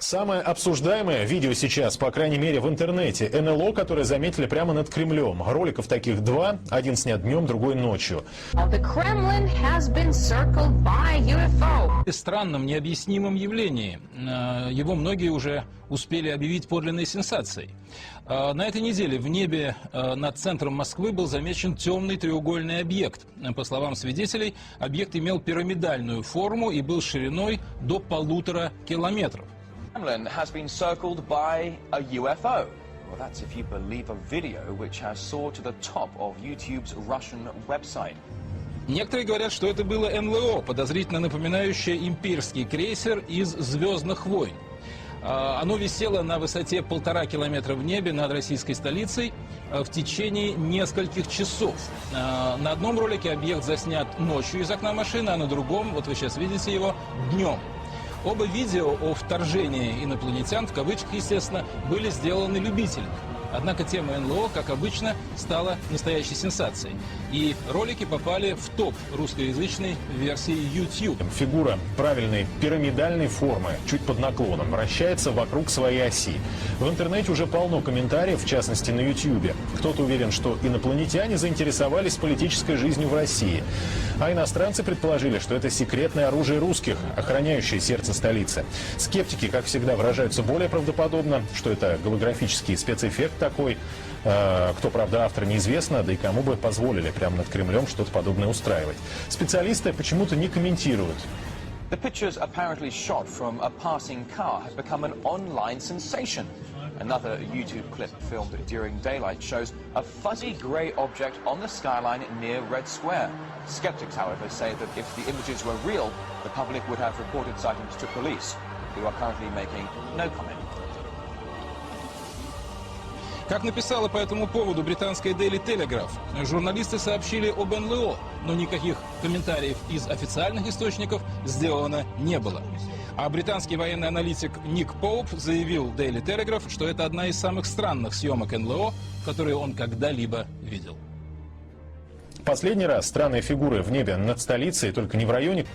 Самое обсуждаемое видео сейчас, по крайней мере в интернете, НЛО, которое заметили прямо над Кремлем. Роликов таких два, один снят днем, другой ночью. Странном, необъяснимом явлении. Его многие уже успели объявить подлинной сенсацией. На этой неделе в небе над центром Москвы был замечен темный треугольный объект. По словам свидетелей, объект имел пирамидальную форму и был шириной до 1,5 километров. Kremlin has been circled by a UFO. Well, that's if you believe a video which has soared to the top of YouTube's Russian website. Некоторые говорят, что это было НЛО, подозрительно напоминающее имперский крейсер из «Звездных войн». Оно висело на высоте 1,5 километра в небе над российской столицей в течение нескольких часов. На одном ролике объект заснят ночью из окна машины, а на другом, вот вы сейчас видите его, днем. Оба видео о вторжении инопланетян, в кавычках, естественно, были сделаны любителями. Однако тема НЛО, как обычно, стала настоящей сенсацией. И ролики попали в топ русскоязычной версии YouTube. Фигура правильной пирамидальной формы, чуть под наклоном, вращается вокруг своей оси. В интернете уже полно комментариев, в частности на YouTube. Кто-то уверен, что инопланетяне заинтересовались политической жизнью в России. А иностранцы предположили, что это секретное оружие русских, охраняющее сердце столицы. Скептики, как всегда, выражаются более правдоподобно, что это голографический спецэффект такой. Кто, правда, автор, неизвестно, да и кому бы позволили прямо над Кремлем что-то подобное устраивать. Специалисты почему-то не комментируют. The pictures apparently shot from a passing car have become an online sensation. Another YouTube clip filmed during daylight shows a fuzzy grey object on the skyline near Red Square. Skeptics, however, say that if the images were real, the public would have reported sightings to police, who are currently making no comment. Как написала по этому поводу британская Daily Telegraph, журналисты сообщили об НЛО, но никаких комментариев из официальных источников сделано не было. А британский военный аналитик Ник Поуп заявил Daily Telegraph, что это одна из самых странных съемок НЛО, которые он когда-либо видел. Последний раз странные фигуры в небе над столицей, только не в районе.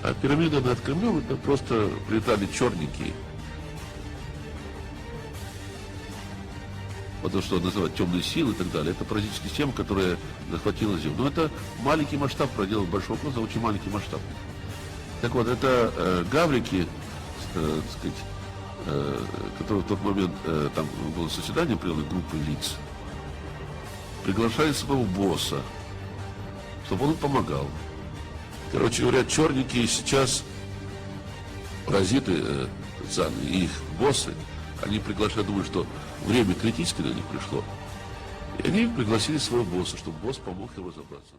А пирамида над Кремлем — это просто прилетали черники. Потому что называть темные силы и так далее, это паразитическая система, которая захватила Землю. Но это маленький масштаб, проделал большой вопрос, а очень маленький масштаб. Так вот, это гаврики, так сказать, которые в тот момент, там было заседание определенной группы лиц, приглашали своего босса, чтобы он им помогал. Короче говоря, черники сейчас, паразиты, и их боссы, они приглашают, думают, что время критическое для них пришло. И они пригласили своего босса, чтобы босс помог им разобраться.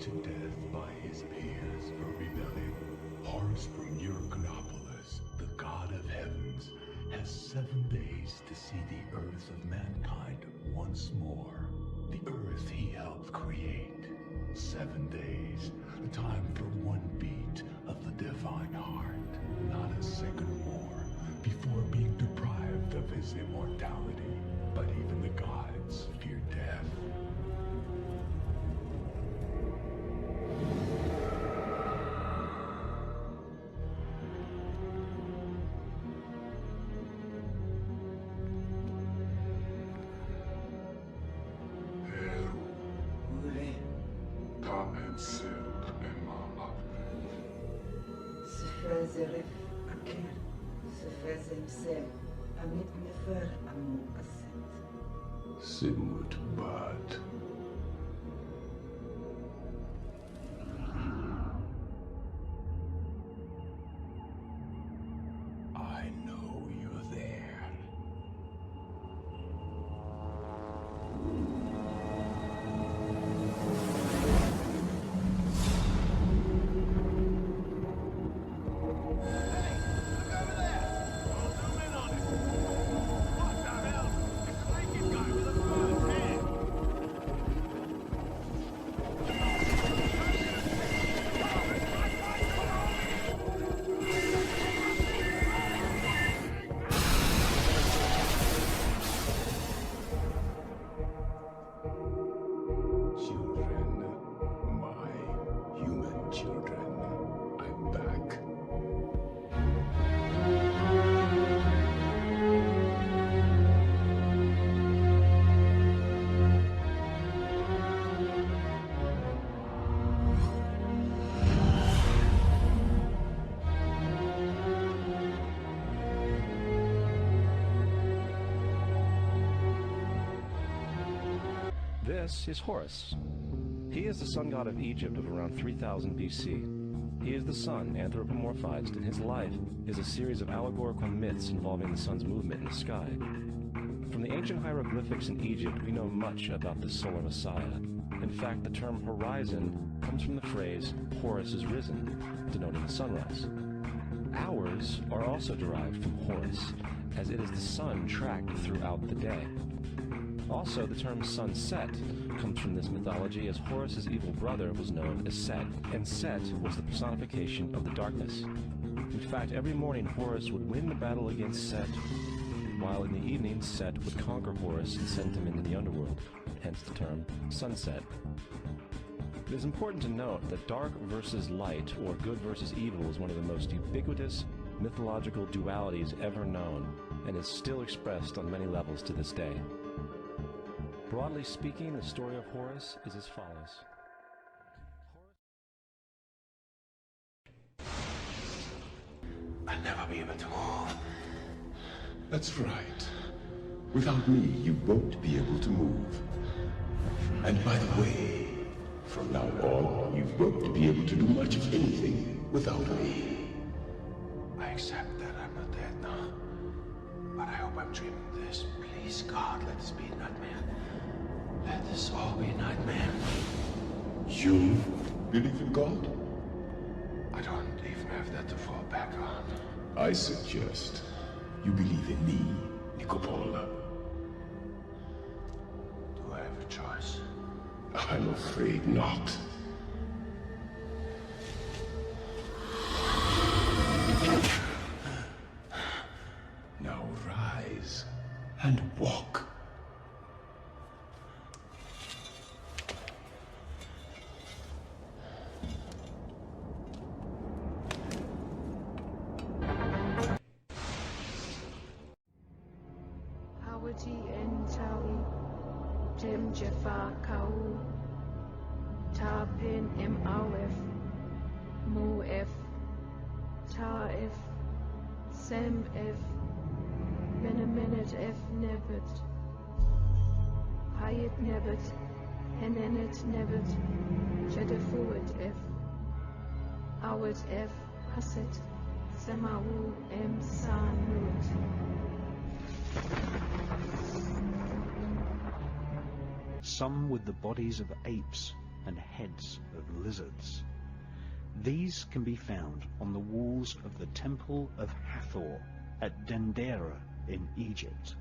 To death by his peers for rebelling, Horus from Uranopolis, the god of heavens, has 7 days to see the earth of mankind once more. The earth he helped create. 7 days, the time for one beat of the divine heart, not a second more, before being deprived of his immortality. But even the gods fear death. Sigmund Bad. I know you're there. This is Horus. He is the sun god of Egypt of around 3000 BC. He is the sun anthropomorphized, and his life is a series of allegorical myths involving the sun's movement in the sky. From the ancient hieroglyphics in Egypt, we know much about the solar messiah. In fact, the term horizon comes from the phrase, Horus is risen, denoting the sunrise. Hours are also derived from Horus, as it is the sun tracked throughout the day. Also, the term sunset comes from this mythology, as Horus's evil brother was known as Set, and Set was the personification of the darkness. In fact, every morning Horus would win the battle against Set, while in the evening Set would conquer Horus and send him into the underworld, hence the term sunset. It is important to note that dark versus light, or good versus evil, is one of the most ubiquitous mythological dualities ever known, and is still expressed on many levels to this day. Broadly speaking, the story of Horus is as follows. I'll never be able to move. That's right. Without me, you won't be able to move. And by the way, from now on, you won't be able to do much of anything without me. I accept that I'm not dead now. But I hope I'm dreaming this. Please, God, let this be a nightmare. Let this all be a nightmare. You believe in God? I don't even have that to fall back on. I suggest you believe in me, Nicopola. Do I have a choice? I'm afraid not. Now rise and walk. Hawati en tawi, Tim Jafar kau, Ta pen em awef, Mu f, Ta f, Sem f, Menemenet f nevet, Hayet nevet, Henenet nevet, Jedefuet f, Awet f, Haset, Semawu em sanut. Some with the bodies of apes and heads of lizards. These can be found on the walls of the Temple of Hathor at Dendera in Egypt.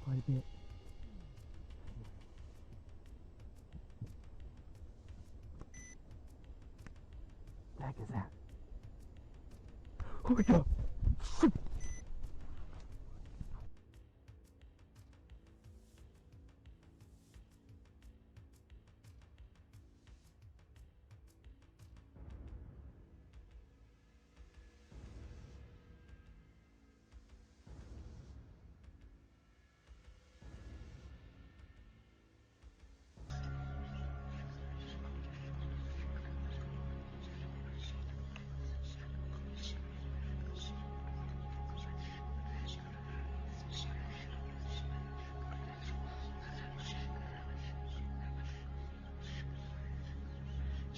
Quite a bit. The heck is that? Oh my god!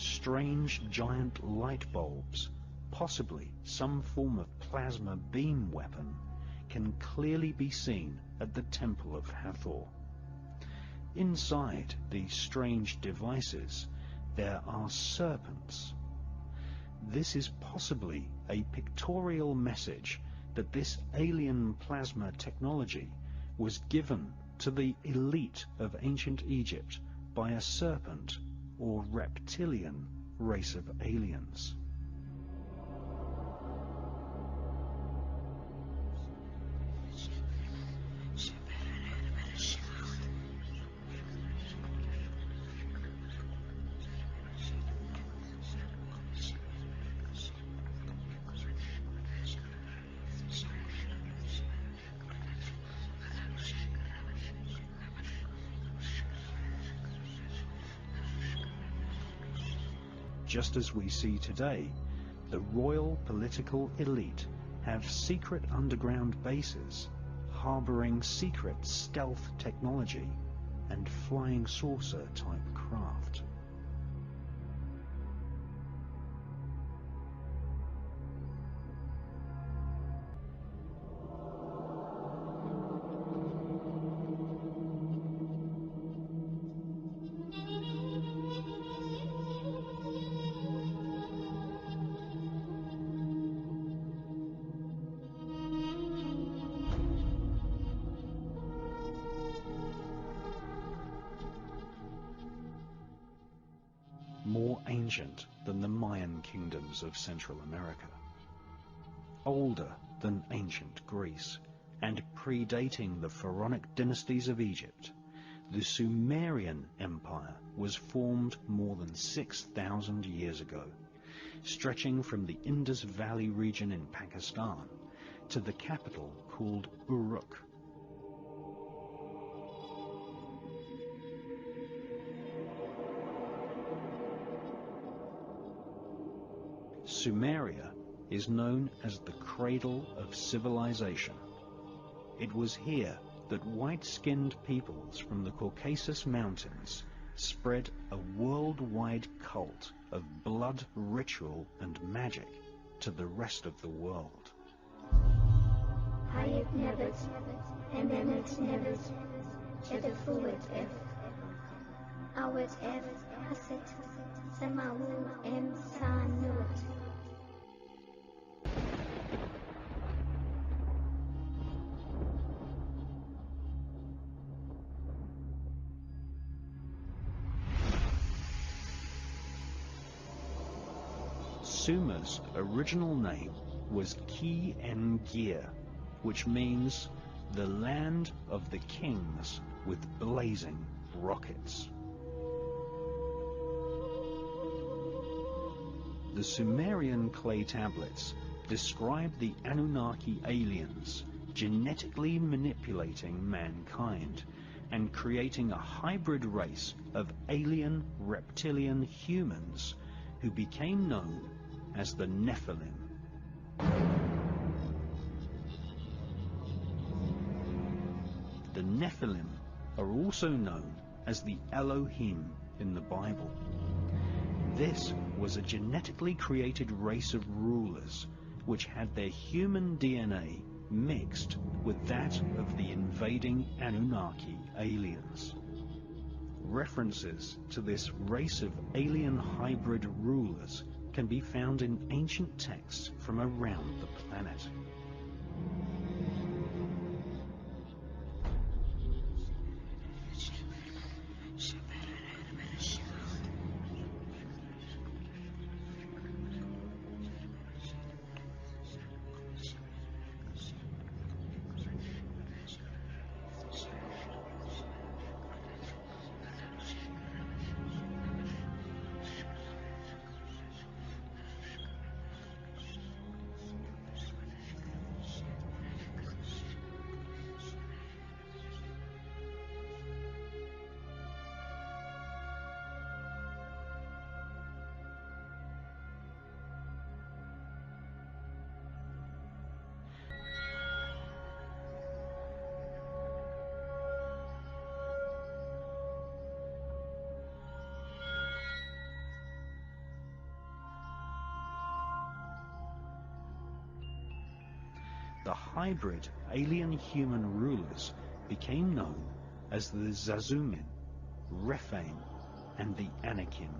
strange giant light bulbs, possibly some form of plasma beam weapon, can clearly be seen at the Temple of Hathor. Inside these strange devices there are serpents. This is possibly a pictorial message that this alien plasma technology was given to the elite of ancient Egypt by a serpent or reptilian race of aliens. Just as we see today, the royal political elite have secret underground bases, harboring secret stealth technology and flying saucer type craft. More ancient than the Mayan kingdoms of Central America, older than ancient Greece, and predating the pharaonic dynasties of Egypt, the Sumerian Empire was formed more than 6,000 years ago, stretching from the Indus Valley region in Pakistan to the capital called Uruk. Sumeria is known as the cradle of civilization. It was here that white-skinned peoples from the Caucasus Mountains spread a worldwide cult of blood ritual and magic to the rest of the world. Hayat Nevet, and then it's Nevet, Chedafuit F. Awet F. Hasit, Samawu M. Sanut. Sumer's original name was Ki-en-Gir, which means the land of the kings with blazing rockets. The Sumerian clay tablets describe the Anunnaki aliens genetically manipulating mankind and creating a hybrid race of alien reptilian humans who became known as the Nephilim. The Nephilim are also known as the Elohim in the Bible. This was a genetically created race of rulers which had their human DNA mixed with that of the invading Anunnaki aliens. References to this race of alien hybrid rulers can be found in ancient texts from around the planet. the hybrid alien-human rulers became known as the Zazumin, Rephaim, and the Anakim.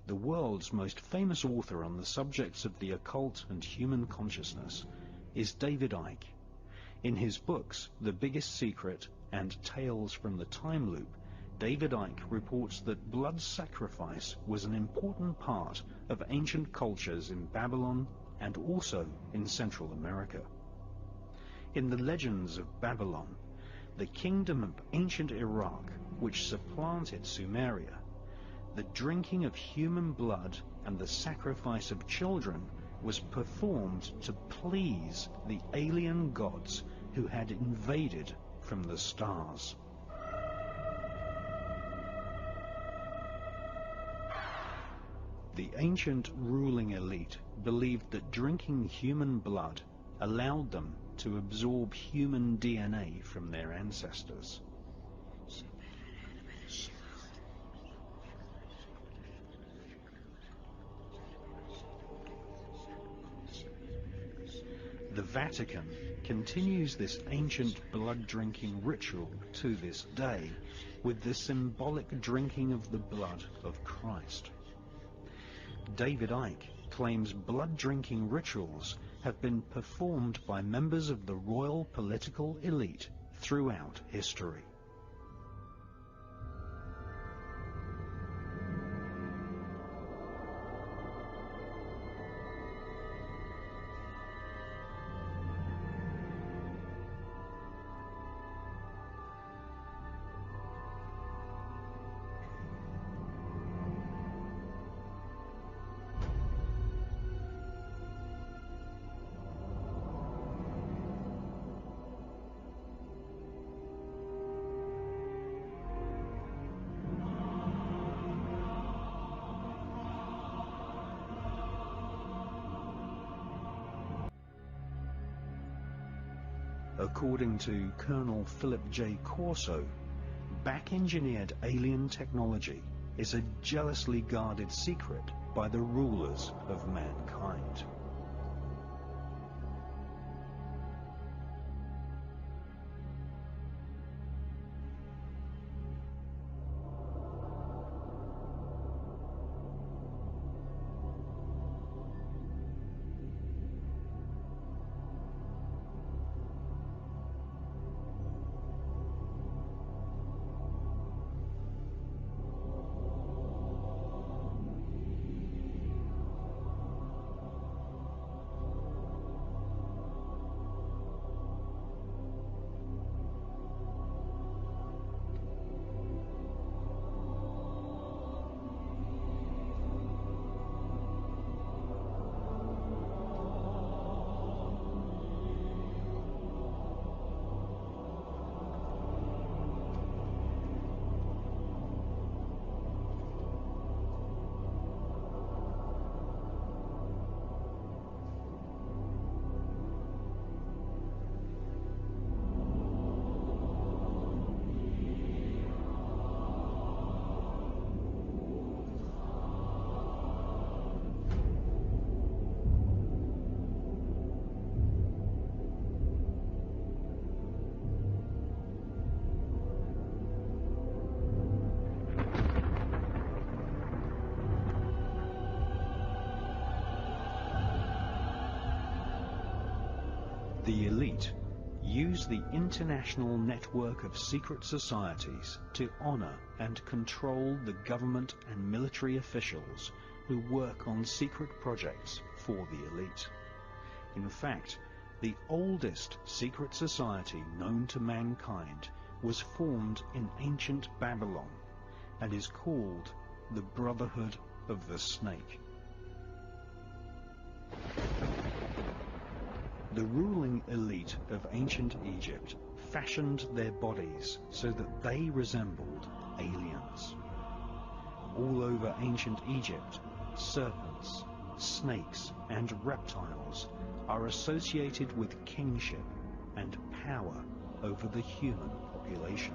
The world's most famous author on the subjects of the occult and human consciousness is David Icke. In his books, The Biggest Secret and Tales from the Time Loop, David Icke reports that blood sacrifice was an important part of ancient cultures in Babylon and also in Central America. In the legends of Babylon, the kingdom of ancient Iraq, which supplanted Sumeria, the drinking of human blood and the sacrifice of children was performed to please the alien gods who had invaded from the stars. The ancient ruling elite believed that drinking human blood allowed them to absorb human DNA from their ancestors. The Vatican continues this ancient blood-drinking ritual to this day with the symbolic drinking of the blood of Christ. David Icke claims blood-drinking rituals have been performed by members of the royal political elite throughout history. According to Colonel Philip J. Corso, back-engineered alien technology is a jealously guarded secret by the rulers of mankind. The elite use the international network of secret societies to honor and control the government and military officials who work on secret projects for the elite. In fact, the oldest secret society known to mankind was formed in ancient Babylon and is called the Brotherhood of the Snake. The ruling elite of ancient Egypt fashioned their bodies so that they resembled aliens. All over ancient Egypt, serpents, snakes, and reptiles are associated with kingship and power over the human population.